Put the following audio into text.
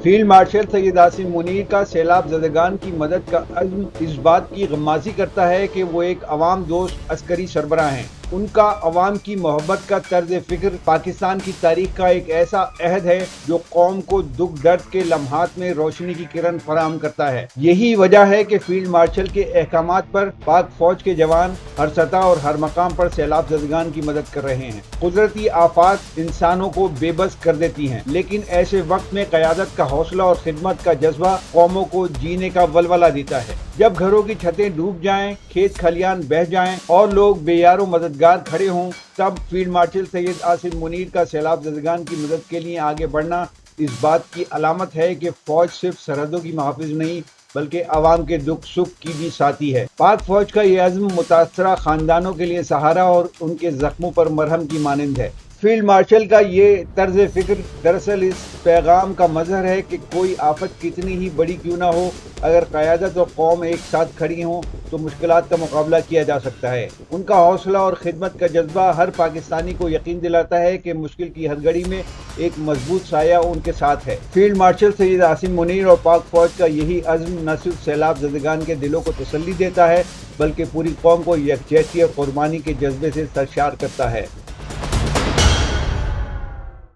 Field marshal Syed Asim Munir का सैलाब ज़दगान की मदद का अज़्म इस बात की गम्माज़ी करता है कि वो एक अवाम दोस्त अस्करी सरबराह हैं। उनका अवाम की मोहब्बत का तर्ज फ़िक्र पाकिस्तान की तारीख का एक ऐसा अहद है जो कौम को दुख दर्द के लम्हात में रोशनी की किरण फराहम करता है। यही वजह है कि फील्ड मार्शल के अहकामात पर पाक फौज के जवान हर सतह और हर मकाम पर सैलाब ज़दगान की मदद कर रहे हैं। कुदरती आफात इंसानों को बेबस कर देती हैं, लेकिन ऐसे वक्त में क़यादत का हौसला और खिदमत का जज्बा कौमों को जीने का वलवला देता है। जब घरों की छतें डूब जाएं, खेत खलियान बह जाएं और लोग बेयारो मददगार खड़े हों, तब फील्ड मार्शल सैयद आसिम मुनीर का सैलाब ज़दगान की मदद के लिए आगे बढ़ना इस बात की अलामत है कि फौज सिर्फ सरहदों की मुहाफ़िज़ नहीं बल्कि अवाम के दुख सुख की भी साथी है। पाक फौज का ये अज़्म मुतासरा खानदानों के लिए सहारा और उनके जख्मों पर मरहम की मानंद है। फील्ड मार्शल का ये तर्ज फ़िक्र दरअसल इस पैगाम का मज़हर है कि कोई आफत कितनी ही बड़ी क्यों ना हो, अगर क़यादत और कौम एक साथ खड़ी हों तो मुश्किलात का मुकाबला किया जा सकता है। उनका हौसला और खिदमत का जज्बा हर पाकिस्तानी को यकीन दिलाता है कि मुश्किल की हर घड़ी में एक मजबूत साया उनके साथ है। फील्ड मार्शल सैयद आसिम मुनीर और पाक फौज का यही अज़्म न सिर्फ सैलाब ज़दगान के दिलों को तसल्ली देता है बल्कि पूरी कौम को यकजहती और कुर्बानी के जज्बे से सरशार करता है।